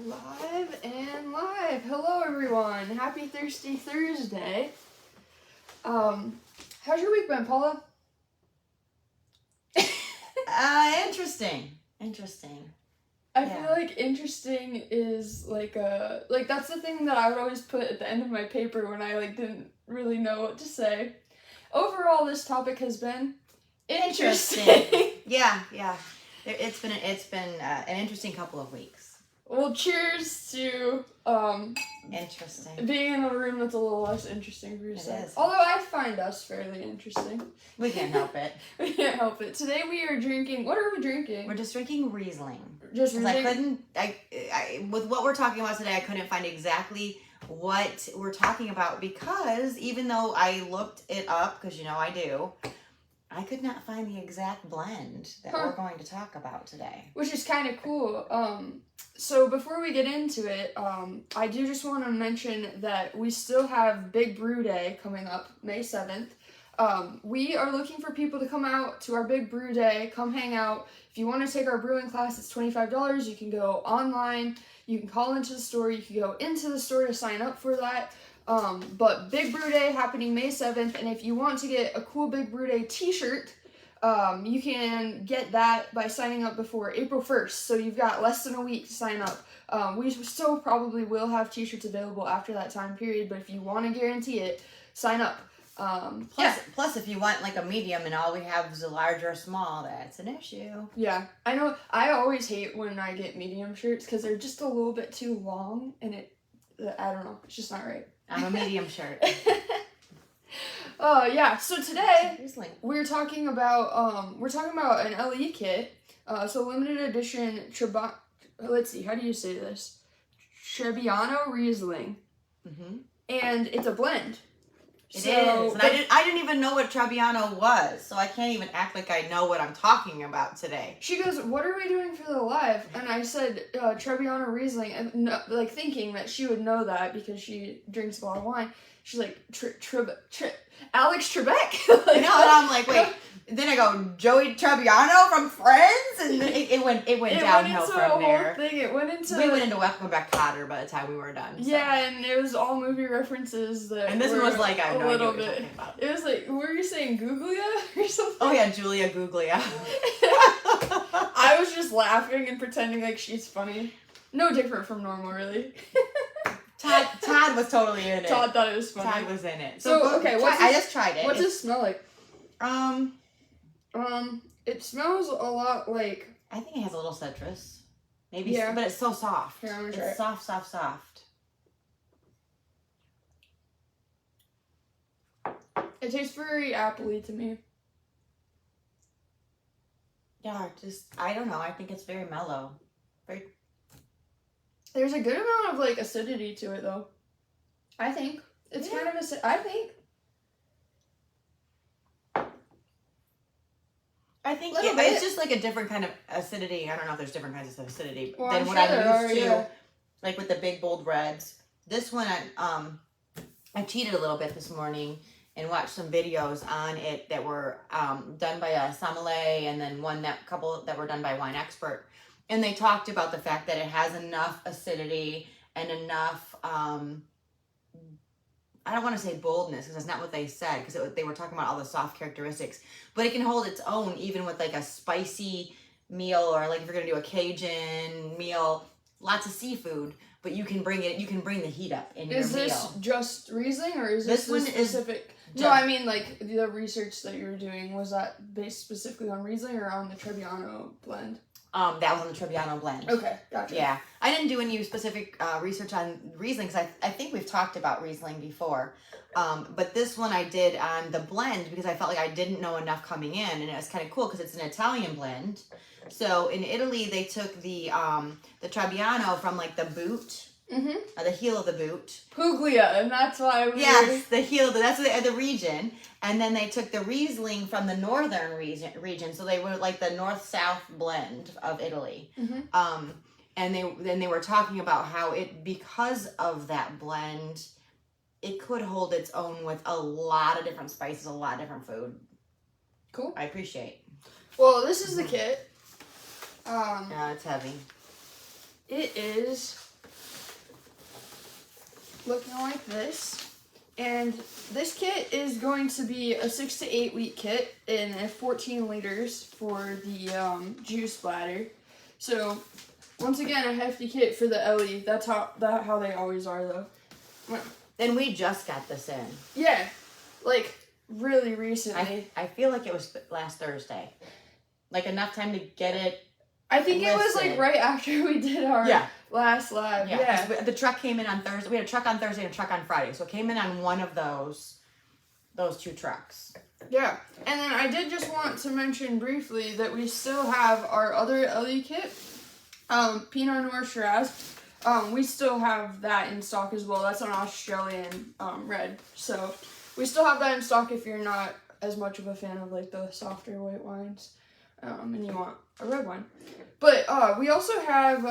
Live and live. Hello everyone. Happy Thirsty Thursday. How's your week been, Paula? Interesting. I feel like interesting is like that's the thing that I would always put at the end of my paper when I didn't really know what to say. Overall, this topic has been interesting. Yeah. It's been an interesting couple of weeks. Well, cheers to Interesting. being in a room that's a little less interesting for yourself. It is. Although I find us fairly interesting. We can't help it. We can't help it. Today we are drinking. What are we drinking? We're just drinking Riesling. Just Riesling? With what we're talking about today, I couldn't find exactly what we're talking about because even though I looked it up, because I do, I could not find the exact blend that we're going to talk about today. Which is kind of cool. So before we get into it, I do just want to mention that we still have Big Brew Day coming up, May 7th. We are looking for people to come out to our Big Brew Day, come hang out. If you want to take our brewing class, it's $25. You can go online, you can call into the store, you can go into the store to sign up for that. But Big Brew Day happening May 7th, and if you want to get a cool Big Brew Day t-shirt, you can get that by signing up before April 1st, so you've got less than a week to sign up. We still probably will have t-shirts available after that time period, but if you want to guarantee it, sign up. Plus, if you want a medium and all we have is a large or small, that's an issue. Yeah, I know. I always hate when I get medium shirts because they're just a little bit too long, and I don't know, it's just not right. I'm a medium shirt. Yeah. So today we're talking about an LE kit. So limited edition let's see, how do you say this? Trebbiano Riesling. Mm-hmm. And it's a blend. It is. And I didn't even know what Trebbiano was, so I can't even act like I know what I'm talking about today. She goes, "What are we doing for the live?" And I said, Trebbiano Riesling, and thinking that she would know that because she drinks a lot of wine. She's like, Alex Trebek? And I'm like, wait. Then I go, Joey Trebbiano from Friends? And then it went downhill from there. We went into Welcome Back Kotter by the time we were done. So. Yeah, and it was all movie references that and this one was like, I have no idea what you're talking about. It was like, were you saying Googlia or something? Oh yeah, Julia Googlia. I was just laughing and pretending like she's funny. No different from normal, really. Todd was totally in it. Todd thought it was funny. Todd was in it. So okay, I just tried it. What's it smell like? It smells a lot like. I think it has a little citrus. Maybe, yeah. But it's so soft. Here, I'm gonna try it's it. Soft. It tastes very appley to me. Yeah, I don't know. I think it's very mellow. There's a good amount of acidity to it though. I think it's kind of I think it's just a different kind of acidity. I don't know if there's different kinds of acidity than what I'm used to. Yeah. Like with the big bold reds. This one, I cheated a little bit this morning and watched some videos on it that were done by a sommelier and then couple that were done by Wine Expert. And they talked about the fact that it has enough acidity and enough, I don't want to say boldness because that's not what they said because they were talking about all the soft characteristics. But it can hold its own even with a spicy meal or if you're going to do a Cajun meal, lots of seafood. But you can bring the heat up in your meal. Is this just Riesling or is this one specific? No, I mean the research that you were doing, was that based specifically on Riesling or on the Trebbiano blend? That was on the Trebbiano blend. Okay, gotcha. Yeah. I didn't do any specific research on Riesling because I think we've talked about Riesling before. But this one I did on the blend because I felt like I didn't know enough coming in. And it was kind of cool because it's an Italian blend. So in Italy, they took the Trebbiano from the boot. Mm-hmm. The heel of the boot. Puglia, and that's why Yes, the heel, that's the region. And then they took the Riesling from the northern region. So they were the north-south blend of Italy. Mm-hmm. And they were talking about how because of that blend, it could hold its own with a lot of different spices, a lot of different food. Cool. I appreciate. Well, this is the kit. Yeah, it's heavy. It is looking like this. And this kit is going to be a 6 to 8 week kit in 14 liters for the juice bladder. So, once again, a hefty kit for the Ellie. That's how they always are, though. And we just got this in. Yeah, like really recently. I feel like it was last Thursday. Like enough time to get it. I think it was like right after we did our last live. Yeah. The truck came in on Thursday. We had a truck on Thursday and a truck on Friday. So it came in on one of those 2 trucks. Yeah. And then I did just want to mention briefly that we still have our other Ellie kit, Pinot Noir Shiraz. We still have that in stock as well. That's an Australian red. So we still have that in stock if you're not as much of a fan of like the softer white wines, and you want a red wine. But we also have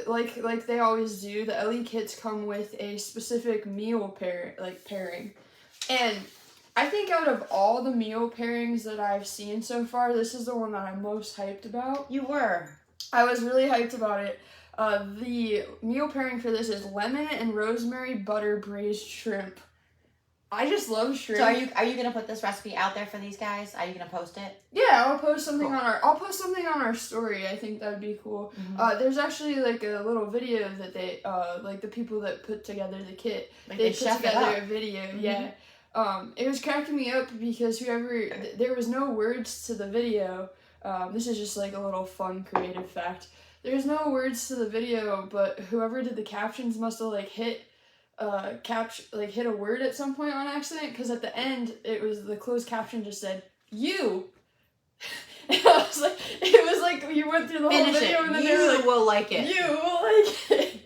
like they always do. The Ellie kits come with a specific meal pairing, and I think out of all the meal pairings that I've seen so far, this is the one that I'm most hyped about. You were. I was really hyped about it. The meal pairing for this is lemon and rosemary butter braised shrimp. I just love shrimp. So are you gonna put this recipe out there for these guys? Are you gonna post it? Yeah, I'll post something on our story. I think that'd be cool. Mm-hmm. There's actually like a little video that they like the people that put together the kit. Like they put together a video. Mm-hmm. Yeah. It was cracking me up because there was no words to the video. This is just like a little fun creative fact. There's no words to the video, but whoever did the captions must have like hit a word at some point on accident, because at the end the closed caption just said "you." And it was like you went through the whole video and then they were like, will like it. You will like it.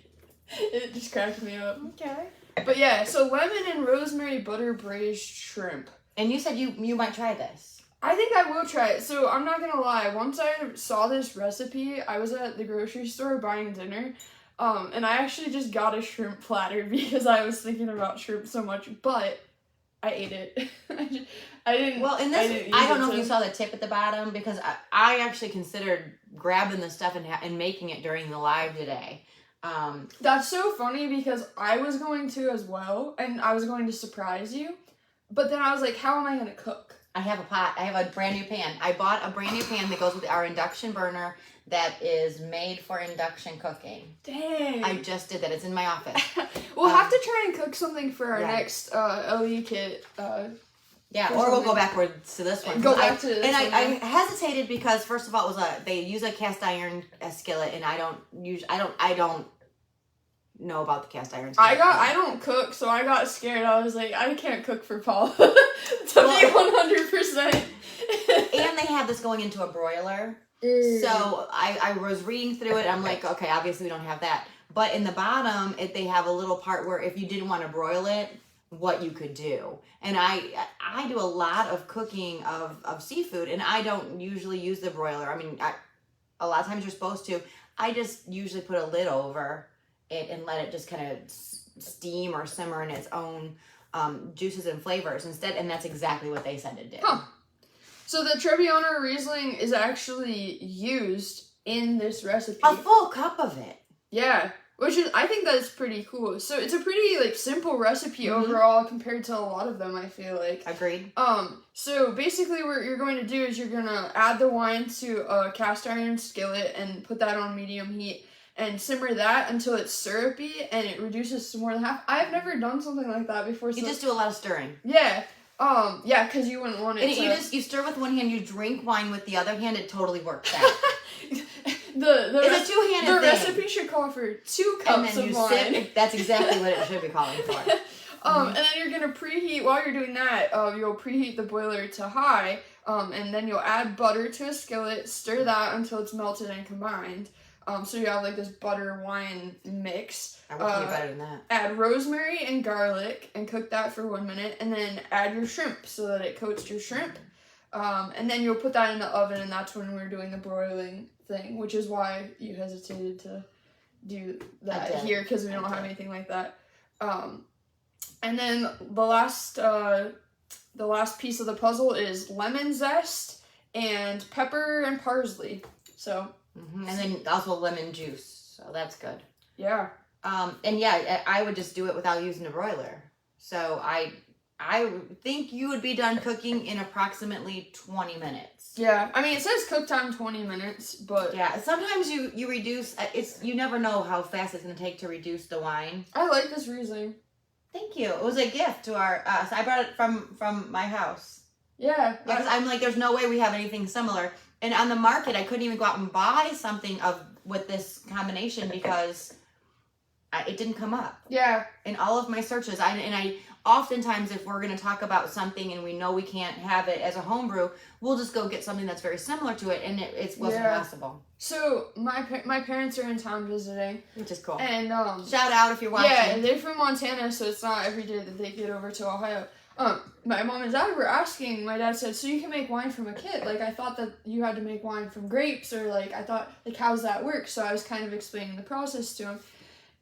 It just cracked me up. Okay. But yeah, so lemon and rosemary butter braised shrimp. And you said you might try this. I think I will try it. So I'm not gonna lie. Once I saw this recipe, I was at the grocery store buying dinner, and I actually just got a shrimp platter because I was thinking about shrimp so much. But I ate it. I didn't. Well, in this, I don't know if you saw the tip at the bottom, because I actually considered grabbing this stuff and making it during the live today. That's so funny because I was going to as well, and I was going to surprise you, but then I was like, how am I gonna cook? I have a pot. I have a brand new pan. I bought a brand new pan that goes with our induction burner that is made for induction cooking. Dang. I just did that. It's in my office. We'll have to try and cook something for our next LE kit. Yeah, or we'll go backwards to this one. Go back to this one. I hesitated because first of all, they use a cast iron skillet, and I don't know about the cast iron skillet. I don't cook, so I got scared. I was like, I can't cook for Paul. To be 100%. And they have this going into a broiler. So I was reading through it. I'm like, okay, obviously we don't have that. But in the bottom, they have a little part where if you didn't want to broil it, what you could do. And I do a lot of cooking of seafood, and I don't usually use the broiler. I mean, a lot of times you're supposed to. I just usually put a lid over it and let it just kind of steam or simmer in its own juices and flavors instead, and that's exactly what they said to do. Huh. So the Trebbiano Riesling is actually used in this recipe. A full cup of it. Yeah, I think that's pretty cool. So it's a pretty simple recipe overall compared to a lot of them, I feel like. Agreed. So basically what you're going to do is you're going to add the wine to a cast iron skillet and put that on medium heat and simmer that until it's syrupy and it reduces to more than half. I've never done something like that before. You just do a lot of stirring. Yeah. Yeah, because you wouldn't want it you stir with one hand, you drink wine with the other hand, it totally works out. It's a two-handed thing. The recipe should call for 2 cups of wine. Sip. That's exactly what it should be calling for. And then you're going to preheat, while you're doing that, you'll preheat the boiler to high, and then you'll add butter to a skillet, stir that until it's melted and combined. So you have this butter wine mix. I would be better than that. Add rosemary and garlic and cook that for 1 minute, and then add your shrimp so that it coats your shrimp. And then you'll put that in the oven, and that's when we're doing the broiling thing, which is why you hesitated to do that here, because we don't have anything like that. And then the last piece of the puzzle is lemon zest and pepper and parsley. So. And then also lemon juice, so that's good. Yeah. And yeah, I would just do it without using a broiler. So I think you would be done cooking in approximately 20 minutes. Yeah, I mean, it says cook time 20 minutes, but... Yeah, sometimes you reduce, you never know how fast it's going to take to reduce the wine. I like this Riesling. Thank you. It was a gift to our, so I brought it from my house. Yeah. Because I'm like, there's no way we have anything similar. And on the market, I couldn't even go out and buy something with this combination because it didn't come up. Yeah. In all of my searches, I oftentimes, if we're going to talk about something and we know we can't have it as a homebrew, we'll just go get something that's very similar to it, and it wasn't possible. So my parents are in town visiting, which is cool. And shout out if you're watching. Yeah, they're from Montana, so it's not every day that they get over to Ohio. My mom and dad were asking. My dad said, "So you can make wine from a kit? Like, I thought that you had to make wine from grapes, or like I thought, like, how's that work?" So I was kind of explaining the process to them.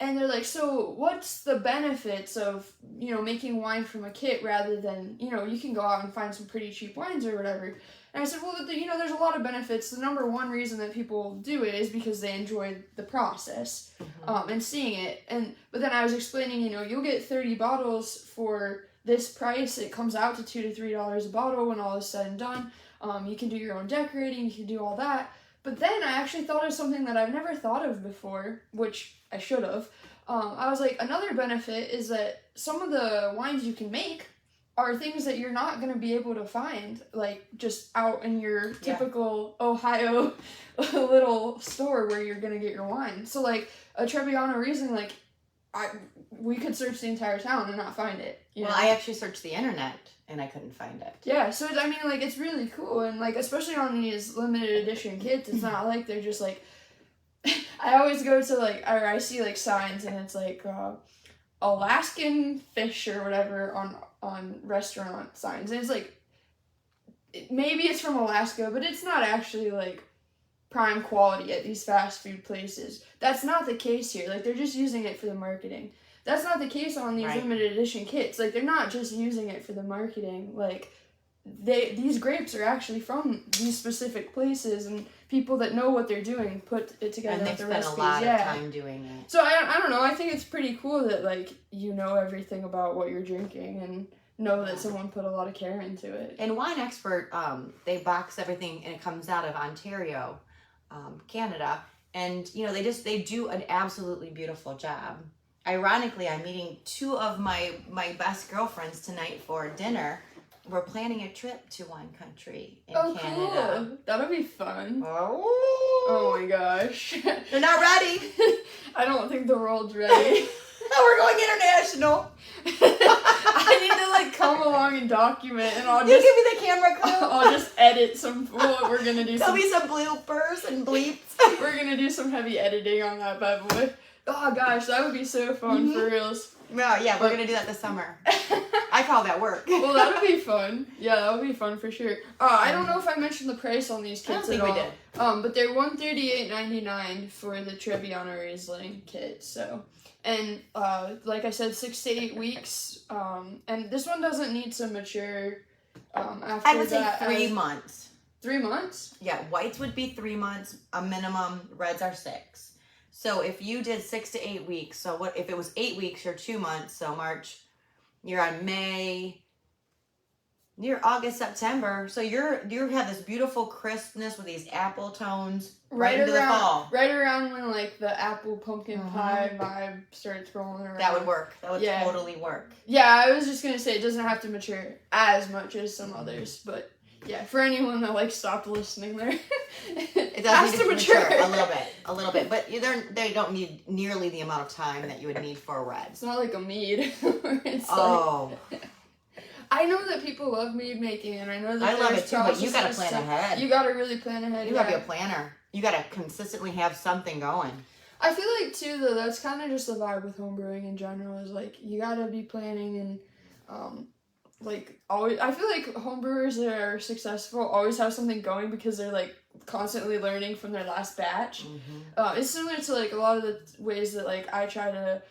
And they're like, "So what's the benefits of, making wine from a kit rather than, you can go out and find some pretty cheap wines or whatever?" And I said, "Well, there's a lot of benefits. The number one reason that people do it is because they enjoy the process, and seeing it. But then I was explaining, you'll get 30 bottles for this price. It comes out to $2 to $3 a bottle when all is said and done. You can do your own decorating, you can do all that." But then I actually thought of something that I've never thought of before, which I should have. I was like, another benefit is that some of the wines you can make are things that you're not going to be able to find, like, just out in your typical Ohio little store where you're going to get your wine. So, like, a Trebbiano Riesling, like, we could search the entire town and not find it. Well, I actually searched the internet and I couldn't find it. Yeah, so I mean, like, it's really cool, and like, especially on these limited edition kits, it's not like they're just like. I always go to or I see like signs and it's like Alaskan fish or whatever on restaurant signs, and it's like maybe it's from Alaska, but it's not actually like prime quality at these fast food places. That's not the case here. Like, they're just using it for the marketing. That's not the case on these limited edition kits. Like, they're not just using it for the marketing. Like, these grapes are actually from these specific places, and people that know what they're doing put it together with the recipes. And they spend a lot of time doing it. So I don't know. I think it's pretty cool that, like, you know everything about what you're drinking and know that someone put a lot of care into it. And Wine Expert, they box everything and it comes out of Ontario, Canada, and they do an absolutely beautiful job. Ironically, I'm meeting two of my best girlfriends tonight for dinner. We're planning a trip to wine country in Canada. Cool. That'll be fun. Oh my gosh. They're not ready. I don't think the world's ready. We're going international. I need to come along and document, and I'll just give me the camera crew. I'll just edit some. We're gonna do. There'll be some bloopers and bleeps. We're gonna do some heavy editing on that bad boy. Oh gosh, that would be so fun for reals. Well, yeah, we're gonna do that this summer. I call that work. Well, that'll be fun. Yeah, that would be fun for sure. I don't know if I mentioned the price on these kits at all. We did. But they're $138.99 for the Trebbiano Riesling kit. So, and like I said, 6 to 8 weeks. And this one doesn't need to mature. After I would say that, 3 months. 3 months? Yeah, whites would be 3 months, a minimum. Reds are 6. So if you did 6 to 8 weeks, so what if it was 8 weeks, you're 2 months, so March, you're on May, you're August, September, so you have this beautiful crispness with these apple tones right into the fall. Right around when the apple pumpkin pie vibe starts rolling around. That would work. That would totally work. Yeah, I was just gonna say it doesn't have to mature as much as some others, but yeah, for anyone that stopped listening there, it does need to mature a little bit, but they don't need nearly the amount of time that you would need for a red. It's not like a mead. I know that people love mead making, and I know that I love it too, but you gotta plan ahead. You gotta really plan ahead. You gotta be a planner. You gotta consistently have something going. I feel like too, though, that's kind of just the vibe with homebrewing in general. Is you gotta be planning and always. I feel like homebrewers that are successful always have something going because they're constantly learning from their last batch. Mm-hmm. It's similar to a lot of the ways that I try to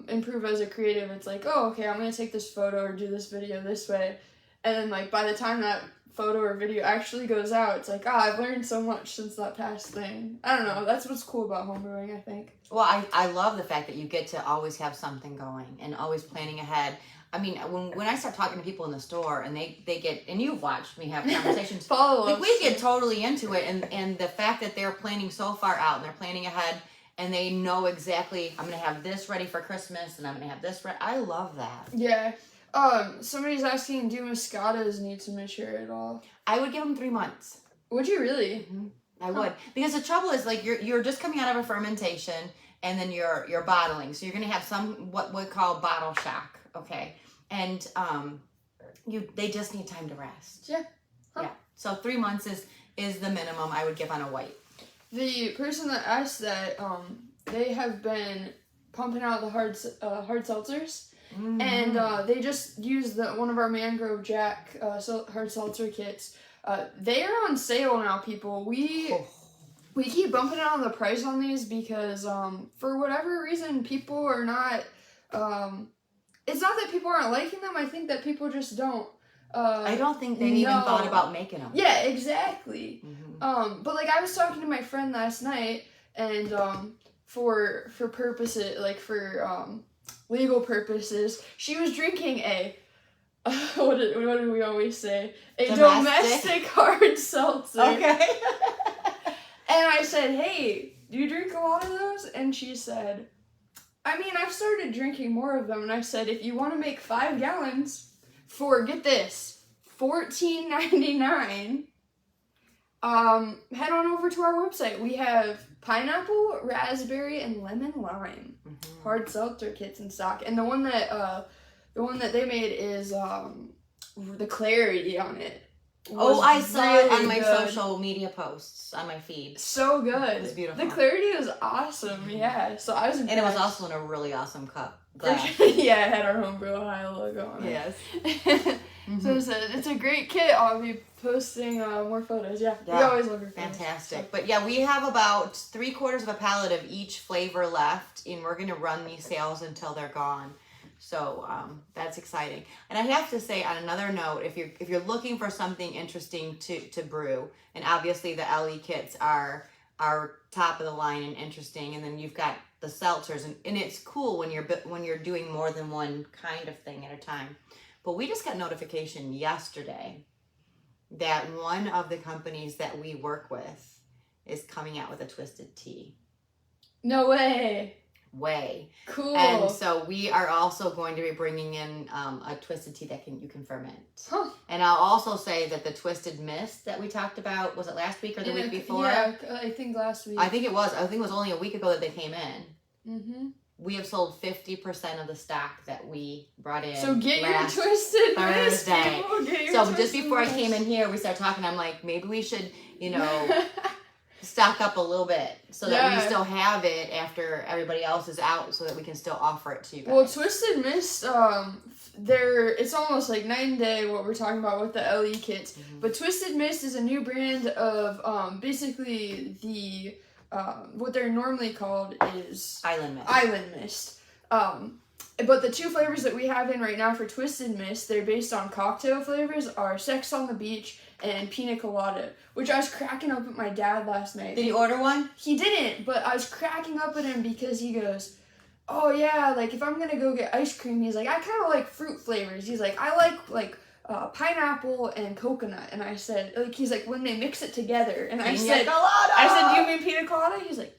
improve as a creative. It's okay, I'm gonna take this photo or do this video this way, and then like by the time that photo or video actually goes out, it's like, I've learned so much since that past thing. I don't know. That's what's cool about homebrewing, I think. Well, I love the fact that you get to always have something going and always planning ahead. I mean, when I start talking to people in the store and they get, and you've watched me have conversations, follow-ups. Like we get totally into it, and the fact that they're planning so far out and they're planning ahead and they know exactly, I'm going to have this ready for Christmas and I'm going to have this ready. I love that. Yeah. Somebody's asking, do Moscatos need to mature at all? I would give them 3 months. Would you really? Mm-hmm. I would. Because the trouble is, like, you're just coming out of a fermentation and then you're bottling. So you're going to have some, what we call bottle shock, okay? And they just need time to rest. Yeah. Huh. Yeah. So 3 months is the minimum I would give on a white. The person that asked that, they have been pumping out the hard seltzers. Mm-hmm. And they just used one of our Mangrove Jack hard seltzer kits. They are on sale now, people. We keep bumping it on the price on these because for whatever reason people are not. It's not that people aren't liking them. I think that people just don't. I don't think they even thought about making them. Yeah, exactly. Mm-hmm. But like I was talking to my friend last night, and for purposes like for legal purposes, she was drinking a what do we always say? A domestic hard seltzer. Okay. And I said, hey, do you drink a lot of those? And she said, I mean, I've started drinking more of them. And I said, if you want to make 5 gallons for, get this, $14.99, head on over to our website. We have pineapple, raspberry, and lemon lime hard seltzer kits in stock. And the one that they made is the clarity on it. I saw it on my social media posts on my feed. So good. It was beautiful. The clarity was awesome. Yeah. So I was impressed. And it was also in a really awesome glass. Yeah, it had our Homebrew Ohio logo on it. Yes. So it's a great kit. I'll be posting more photos. Yeah. We always love your photos. Fantastic. So. But yeah, we have about 3/4 of a pallet of each flavor left, and we're going to run these sales until they're gone. So that's exciting. And I have to say, on another note, if you're looking for something interesting to brew, and obviously the LE kits are top of the line and interesting, and then you've got the seltzers, and it's cool when you're doing more than one kind of thing at a time. But we just got notification yesterday that one of the companies that we work with is coming out with a twisted tea. No way. Cool. And so we are also going to be bringing in a twisted tea that you can ferment. Huh. And I'll also say that the twisted mist that we talked about, was it last week or the week before? Yeah, I think last week. I think it was only a week ago that they came in. Mm-hmm. We have sold 50% of the stock that we brought in. So get your twisted mist. Thursday. So just before I came in here, we started talking. I'm like, maybe we should, stock up a little bit so that we still have it after everybody else is out, so that we can still offer it to you guys. Well, Twisted Mist, it's almost like night and day what we're talking about with the LE kits. Mm-hmm. But Twisted Mist is a new brand of basically the what they're normally called is Island Mist. But the 2 flavors that we have in right now for Twisted Mist, they're based on cocktail flavors, are Sex on the Beach and Pina Colada, which I was cracking up at my dad last night. Did he order one? He didn't, but I was cracking up at him because he goes, oh yeah, like if I'm gonna go get ice cream, he's like, I kind of like fruit flavors. He's like, I like pineapple and coconut. And I said, he's like, when they mix it together. And I said, do you mean Pina Colada? He's like,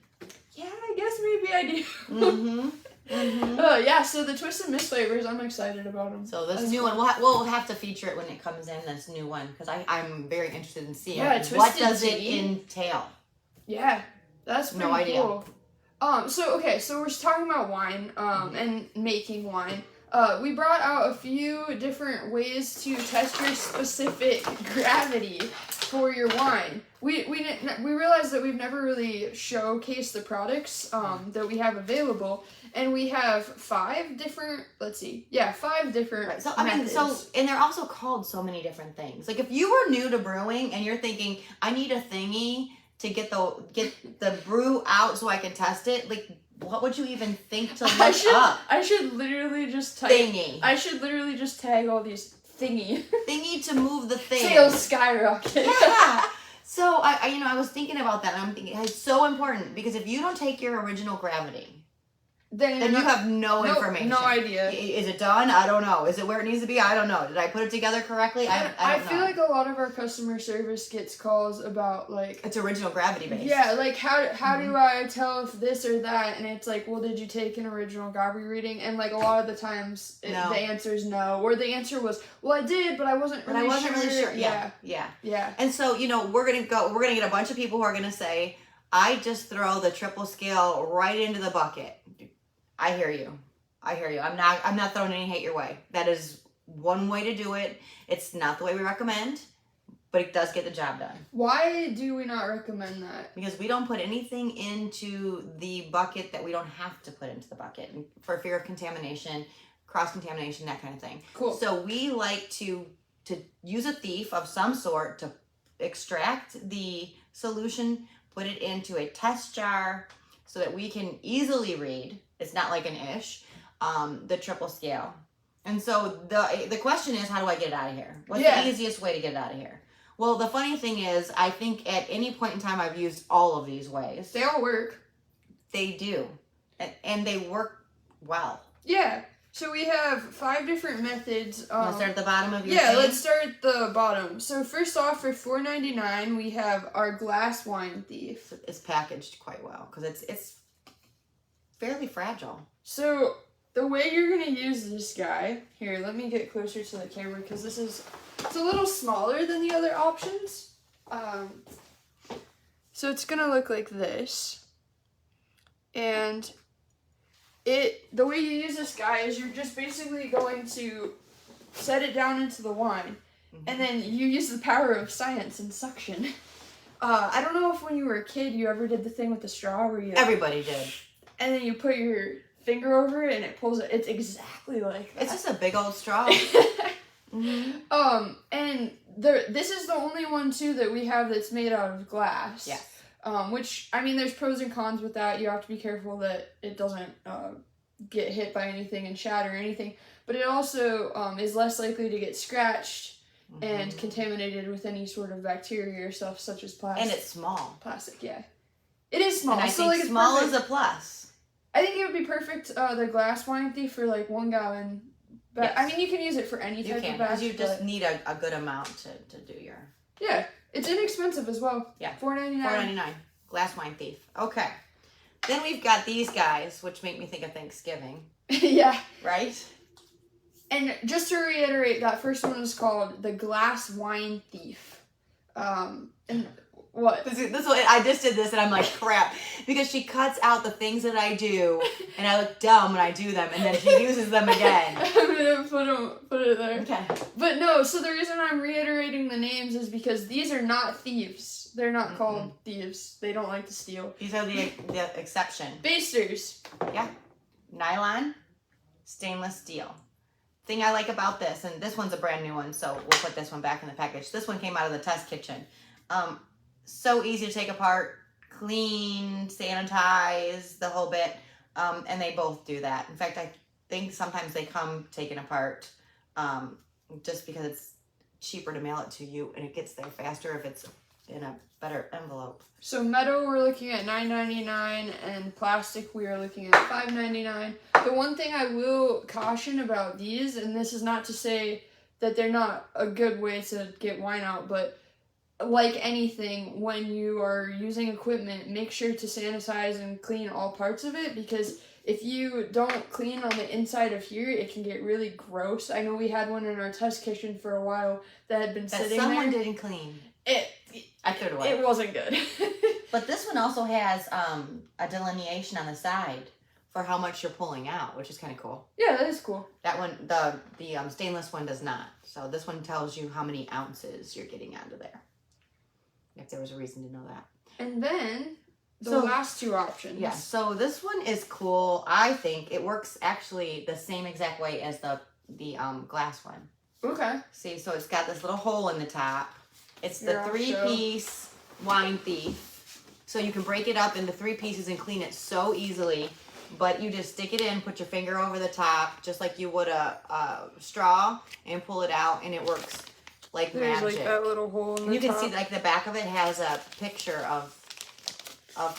yeah, I guess maybe I do. Mm-hmm. Mm-hmm. Yeah, so the Twisted Mist flavors, I'm excited about them. So this new one, we'll have to feature it when it comes in, this new one, because I'm very interested in seeing what does it entail. Yeah, that's pretty cool. So we're talking about wine, and making wine. We brought out a few different ways to test your specific gravity for your wine. We realized that we've never really showcased the products that we have available, and we have 5 different. Let's see, 5 different. Right. So methods. And they're also called so many different things. Like if you were new to brewing and you're thinking, I need a thingy to get the brew out so I can test it, like. What would you even think to look up? I should literally just type. Thingy. I should literally just tag all these thingy. Thingy to move the thing. Sales skyrocket. Yeah. So I was thinking about that, and I'm thinking it's so important because if you don't take your original gravity, then you have no information. No idea. Is it done? I don't know. Is it where it needs to be? I don't know. Did I put it together correctly? I don't know. I feel like a lot of our customer service gets calls about like it's original gravity based. Yeah, like how do I tell if this or that? And it's like, well, did you take an original gravity reading? And like a lot of the times, the answer is no, or the answer was, well, I did, but I wasn't really sure. Yeah. And so we're gonna get a bunch of people who are gonna say, I just throw the triple scale right into the bucket. I hear you. I'm not throwing any hate your way. That is one way to do it. It's not the way we recommend, but it does get the job done. Why do we not recommend that? Because we don't put anything into the bucket that we don't have to put into the bucket for fear of contamination, cross-contamination, that kind of thing. Cool. So we like to use a thief of some sort to extract the solution, put it into a test jar so that we can easily read. It's not like an ish, the triple scale. And so the question is, how do I get it out of here? What's the easiest way to get it out of here? Well, the funny thing is, I think at any point in time, I've used all of these ways. They all work. They do. And they work well. Yeah. So we have 5 different methods. Let's start at the bottom of your thing? Let's start at the bottom. So first off, for $4.99, we have our glass wine thief. It's packaged quite well because it's fairly fragile. So the way you're going to use this guy, here, let me get closer to the camera because it's a little smaller than the other options. So it's going to look like this. And the way you use this guy is you're just basically going to set it down into the wine. And then you use the power of science and suction. I don't know if when you were a kid you ever did the thing with the straw where you... Everybody did. And then you put your finger over it and it pulls it. It's exactly like that. It's just a big old straw. And this is the only one too that we have that's made out of glass. Yeah. Which, I mean, there's pros and cons with that. You have to be careful that it doesn't get hit by anything and shatter or anything. But it also is less likely to get scratched and contaminated with any sort of bacteria or stuff such as plastic. And it's small. Plastic, yeah. It is small. And I think small is a plus. I think it would be perfect, the glass wine thief for like 1 gallon. But yes. I mean, you can use it for any type of batch. Because you just need a good amount to do your... Yeah, it's inexpensive as well. Yeah. $4.99. $4.99. Glass wine thief. Okay. Then we've got these guys, which make me think of Thanksgiving. Yeah. Right? And just to reiterate, that first one is called the glass wine thief. And what? This one, I just did this and I'm like, crap. Because she cuts out the things that I do and I look dumb when I do them and then she uses them again. I'm gonna put it there. Okay. But no, so the reason I'm reiterating the names is because these are not thieves. They're not called thieves. They don't like to steal. These are the exception. Basters. Yeah. Nylon, stainless steel. Thing I like about this, and this one's a brand new one, so we'll put this one back in the package. This one came out of the test kitchen. So easy to take apart, clean, sanitize, the whole bit, and they both do that. In fact, I think sometimes they come taken apart just because it's cheaper to mail it to you, and it gets there faster if it's in a better envelope. So metal, we're looking at $9.99, and plastic, we are looking at $5.99. The one thing I will caution about these, and this is not to say that they're not a good way to get wine out, but like anything, when you are using equipment, make sure to sanitize and clean all parts of it, because if you don't clean on the inside of here, it can get really gross. I know we had one in our test kitchen for a while that had been sitting there. Someone didn't clean. I threw it away. It wasn't good. But this one also has a delineation on the side for how much you're pulling out, which is kind of cool. Yeah, that is cool. That one, the stainless one does not. So this one tells you how many ounces you're getting out of there. If there was a reason to know that. And then the last two options. Yeah, so this one is cool. I think it works actually the same exact way as the glass one. Okay. See, so it's got this little hole in the top. It's the 3-piece wine thief. So you can break it up into 3 pieces and clean it so easily. but you just stick it in, put your finger over the top, just like you would a straw, and pull it out, and it works like There's magic. like that little hole in the You can top. see like the back of it has a picture of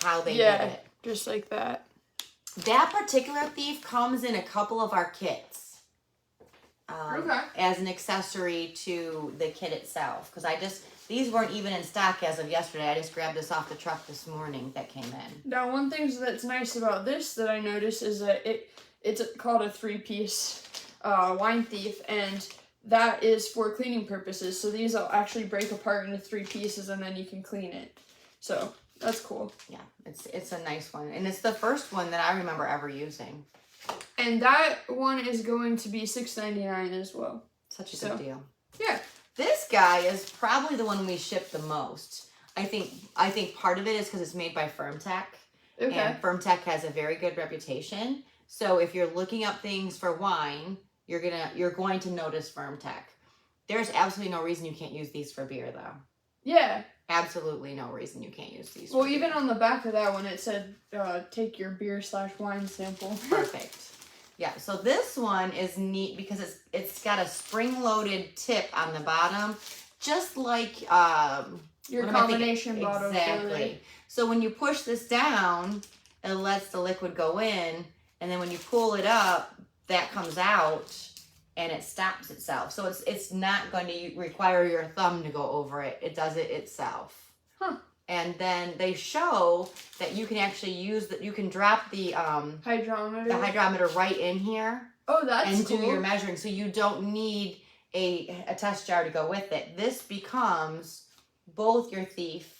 how they did it. Just like that. That particular thief comes in a couple of our kits as an accessory to the kit itself. Because these weren't even in stock as of yesterday. I just grabbed this off the truck this morning that came in. Now, one thing that's nice about this that I noticed is that it's called a 3-piece wine thief, and that is for cleaning purposes. So these will actually break apart into 3 pieces, and then you can clean it. So that's cool. Yeah, it's a nice one, and it's the first one that I remember ever using. And that one is going to be $6.99 as well. Such a good deal. Yeah. This guy is probably the one we ship the most. I think part of it is because it's made by Firmtech. Okay. And Firmtech has a very good reputation. So if you're looking up things for wine, you're going to notice Firmtech. There's absolutely no reason you can't use these for beer, though. Yeah. Absolutely no reason you can't use these. Well, even on the back of that one, it said, take your beer/wine sample. Perfect. Yeah, so this one is neat because it's got a spring-loaded tip on the bottom, just like your combination bottle. Exactly. So when you push this down, it lets the liquid go in, and then when you pull it up, that comes out, and it stops itself. So it's not going to require your thumb to go over it. It does it itself. Huh. And then they show that you can actually you can drop the hydrometer right in here. Oh, that's cool. And do your measuring. So you don't need a test jar to go with it. This becomes both your thief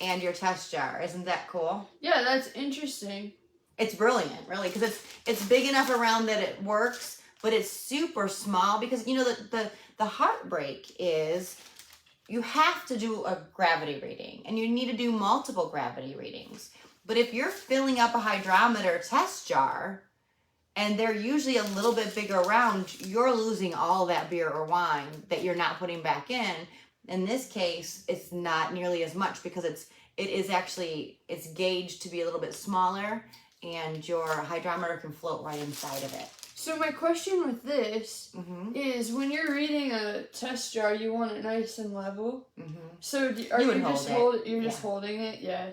and your test jar. Isn't that cool? Yeah, that's interesting. It's brilliant, really, because it's big enough around that it works, but it's super small because, you know, the heartbreak is you have to do a gravity reading, and you need to do multiple gravity readings. But if you're filling up a hydrometer test jar, and they're usually a little bit bigger around, you're losing all that beer or wine that you're not putting back in. In this case, it's not nearly as much because it's gauged to be a little bit smaller, and your hydrometer can float right inside of it. So my question with this is, when you're reading a test jar, you want it nice and level. So you're just holding it? Yeah.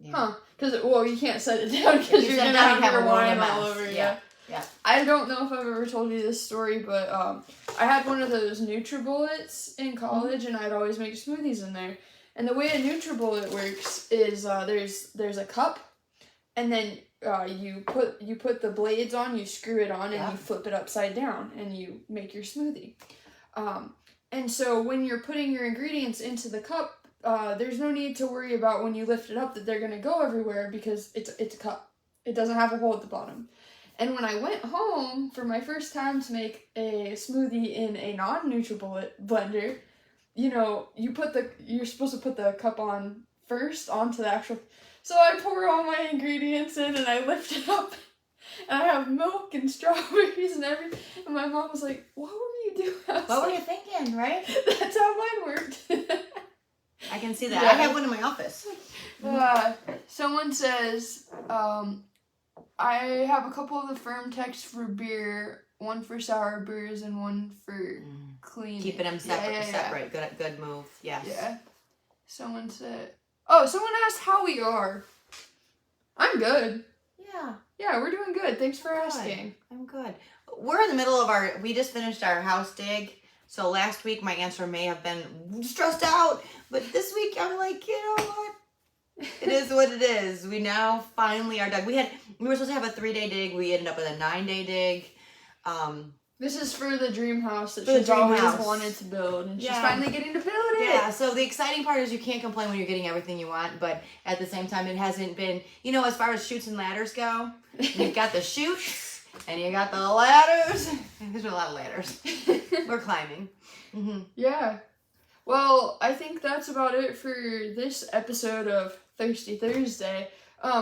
Huh? Because you can't set it down because you're gonna have your wine all over you. Yeah. I don't know if I've ever told you this story, but I had one of those NutriBullets in college, and I'd always make smoothies in there. And the way a NutriBullet works is there's a cup, and then you put the blades on, you screw it on, and you flip it upside down, and you make your smoothie. And so when you're putting your ingredients into the cup, there's no need to worry about when you lift it up that they're gonna go everywhere because it's a cup. It doesn't have a hole at the bottom. And when I went home for my first time to make a smoothie in a non-NutriBullet blender, you're supposed to put the cup on first onto the actual. So I pour all my ingredients in and I lift it up, and I have milk and strawberries and everything. And my mom was like, "What were you doing?" What were you thinking, right? That's how mine worked. I can see that. Yeah. I have one in my office. Someone says, I have a couple of the Firmtechs for beer, one for sour beers and one for clean. Keeping them separate. Good move. Yes. Yeah. Someone asked how we are. I'm good. Yeah. Yeah, we're doing good. Thanks for asking. I'm good. We're in the middle of we just finished our house dig. So last week my answer may have been stressed out, but this week I'm like, you know what? It is what it is. We now finally are done. We were supposed to have a 3-day dig. We ended up with a 9-day dig. This is for the dream house that she's always wanted to build, and she's finally getting to build it. Yeah, so the exciting part is you can't complain when you're getting everything you want, but at the same time, it hasn't been, as far as chutes and ladders go, you've got the chutes, and you got the ladders. There's been a lot of ladders. We're climbing. Yeah. Well, I think that's about it for this episode of Thirsty Thursday.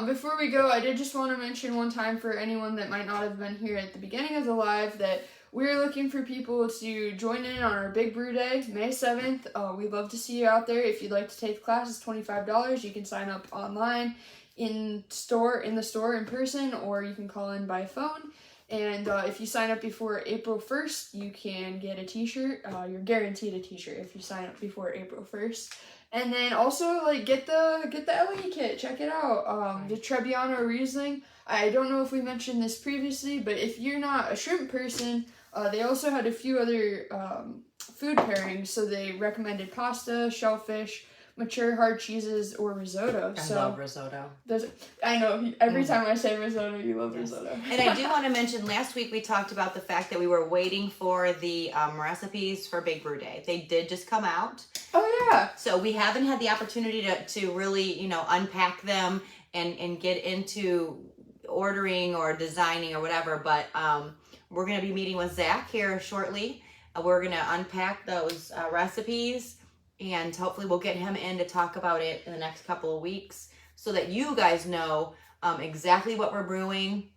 Before we go, I did just want to mention one time for anyone that might not have been here at the beginning of the live that we're looking for people to join in on our Big Brew Day, May 7th. We'd love to see you out there. If you'd like to take the class, it's $25. You can sign up online. in the store in person, or you can call in by phone. And if you sign up before April 1st, you can get a t-shirt. You're guaranteed a t-shirt if you sign up before April 1st. And then also, like, get the LE kit. Check it out. The Trebbiano Riesling. I don't know if we mentioned this previously, but if you're not a shrimp person, they also had a few other food pairings. So they recommended pasta, shellfish, mature hard cheeses, or risotto. I love risotto. I know, every time I say risotto, you love risotto. And I do want to mention, last week we talked about the fact that we were waiting for the recipes for Big Brew Day. They did just come out. Oh, yeah. So we haven't had the opportunity to really, unpack them and get into ordering or designing or whatever. But we're going to be meeting with Zach here shortly. We're going to unpack those recipes. And hopefully we'll get him in to talk about it in the next couple of weeks so that you guys know exactly what we're brewing.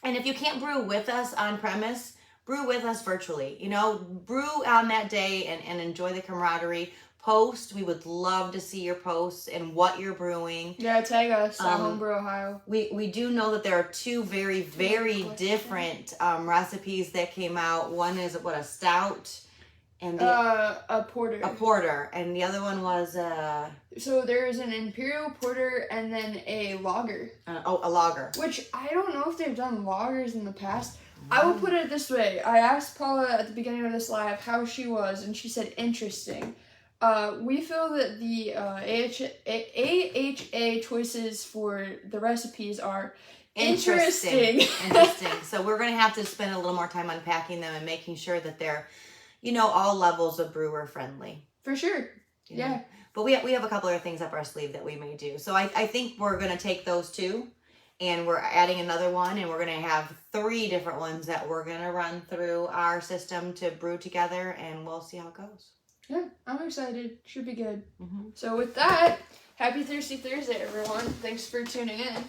And if you can't brew with us on premise, brew with us virtually. Brew on that day and enjoy the camaraderie. Post. We would love to see your posts and what you're brewing. Yeah, tag us at Homebrew Ohio. We do know that there are two very, very different recipes that came out. One is a stout. And a porter. A porter, and the other one was So there's an imperial porter and then a lager. A lager. Which I don't know if they've done lagers in the past. I will put it this way: I asked Paula at the beginning of this live how she was, and she said interesting. We feel that the AHA choices for the recipes are interesting. Interesting. So we're gonna have to spend a little more time unpacking them and making sure that they're all levels of brewer friendly. For sure. Yeah. But we have a couple of things up our sleeve that we may do. So I think we're going to take those two and we're adding another one, and we're going to have 3 different ones that we're going to run through our system to brew together, and we'll see how it goes. Yeah, I'm excited. Should be good. Mm-hmm. So with that, happy Thirsty Thursday, everyone. Thanks for tuning in.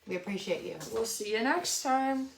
We appreciate you. We'll see you next time.